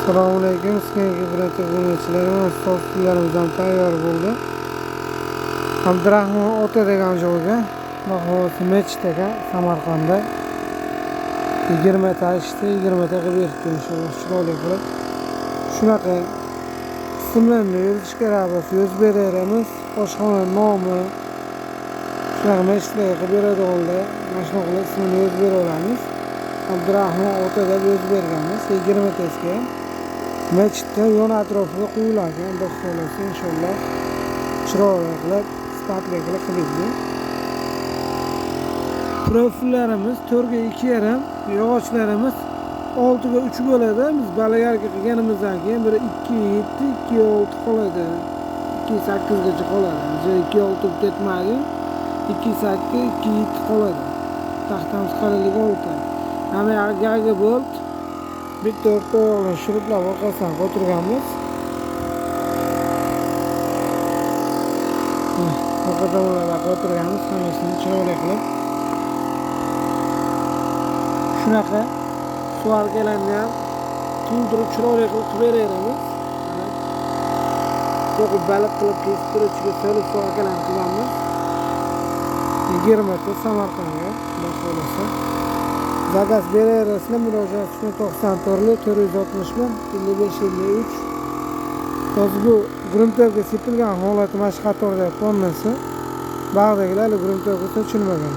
Assalomu alaykum. Sizga birinchi bo'luvchilarimiz sovchilarimizdan tayyor bo'ldi. Abdurahmon ota degan joyga, bahosi Mechit ekan, Samarqandda 20 ta ishdi, 20 ta qilib beribdi inshaalloh chiroyli qilib. Shunaqa qismlarni yozish kerak bo'lsa yozib beramiz. Oshxona nomi shunaqa Mechitlarga qilib beradiganlar, mana shunaqa qilib ismini yozib bera olamiz. Abdurahmon ota deb yozib berganmiz. 20 tasiga Mechitda yon atrofiga quyiladi. Xudo xohlasa inshaalloh chiroyli qilib, sifatli qilib qildik. Profillarimiz 4 ga 2,5, yog'ochlarimiz 6 ga 3 bo'ladi. Biz balagarga qilganimizdan keyin biri 2,7, 2,6 qoladi. 2,8 gacha qoladi. Biz 2,6 ketmaydi. 2,8, 2,7 qoladi. Taxtamiz qalinligi 6. Hamma yog'iga bolt bitta o'rtoqlar shuruplar orqasidan qo'ytirganmiz. Orqa tomonlarga qo'ytirganmiz, hammasini chiroyli qilib. Shunaqa suvalkalarni ham to'ldirib chiroyli qilib beramiz. To'qib baliq qilib kesib turuvchiga solib suvalkalarni qilamiz. 20 ta Samarqandga, xudo xohlasa. Zakaz berasizlar, murojaat uchun 94 460 5553. Hozir bu gruntovga sepilgan holati mana shu qatorda qo'nmasa, bag'dagilar gruntovga sochilmagan.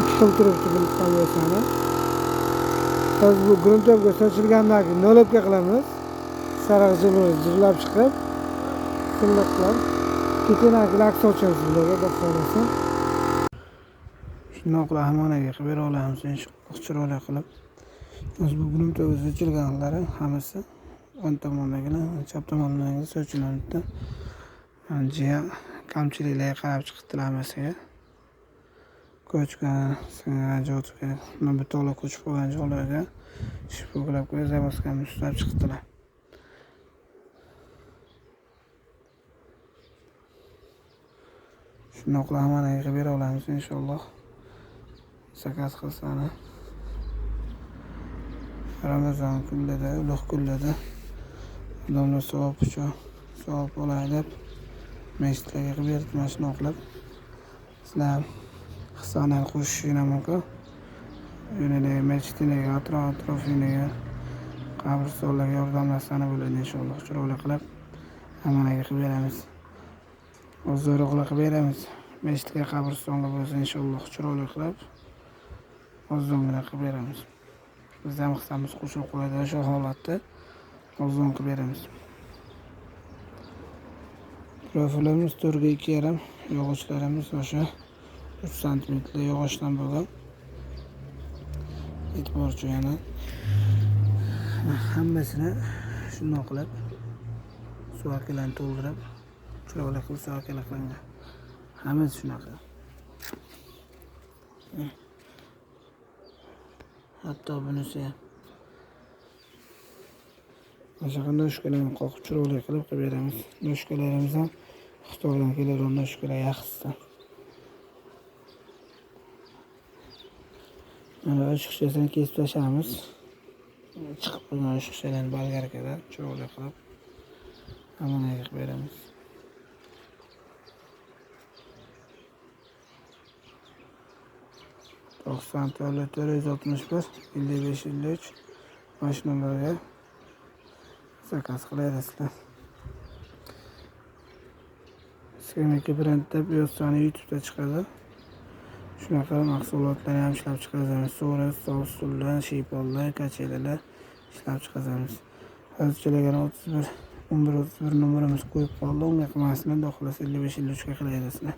Ikki xil turibdi bilib qolmaysanlar. Hozir bu gruntovga sochilgandan keyin nolobga qilamiz. Sariq jirlab chiqib, qilib ketenagilar sochamiz bularga, deb qo'yamiz. Shundoqla hamonaga qilib bera olamiz inshaalloh chiroyli qilib. Biz bu gruntovga sochilganlari hammasi o'ng tomondagilar, chap tomondagi sochilanibdi. Jiya kamchiliklarga qarab chiqibdilar hammasiga. Ko'chgan, singan joyga, bu to'la ko'chib qolgan joylarga shifoklab qo'yib, zaboskani ushlab chiqibdilar. Shundoqla hamonaga qilib bera olamiz inshaalloh. Zakaz qilsani. Ramazon kunlarida, ulug' kunlarda odamlar savob oladi deb mechitlarga qilib berib, mana shunaqa qilib. Sizlar hisobni qo'shishingiz mumkin. Yoniga mechitlarga, atrofiga, qabristonlarga yordamlasani bo'ladi inshaalloh chiroyli qilib hamonaga qilib beramiz. O'zlari qilib beramiz. Mechitga, qabristonga bo'lsa inshaalloh chiroyli qilib o'zimizga qilib beramiz. Biz ham hissamiz qo'shib qo'yadi o'sha holatda o'zim qilib beramiz. Profilimiz 4 ga 2,5, yog'ochlarimiz o'sha 3 sm yog'ochdan bo'lgan. E'tiborchi yana hammasini shundoq qilib suvalkalarni to'ldirib chiroyli qilib suvalkalar qilingan. Hammasi shunaqa. Hatto bunisi ham. O'sha noshkalarni qoqib chiroyli qilib beramiz. Noshkalarimiz ham Xitoydan keladigan noshkalar yaxshisi. Mana ochiqchasini kesib tashlaymiz. Chiqib qolgan ochiqchalarni bolgarkadan chiroyli qilib hamonaga qilib beramiz. To'qson 461 5553 mana numaraga zakaz qilasizlar. Skamika brendda yozsani YouTube'da chiqadi. Shunaqa mahsulotlarni ham ishlab chiqaramiz. So'ra, sovsullar, shiypollar, kachelalar ishlab chiqaramiz. Hozirchalarga 11 numaramiz qo'yib qoldi. Unga qilmasdan do'xilasi 5553 ga qilasizlar.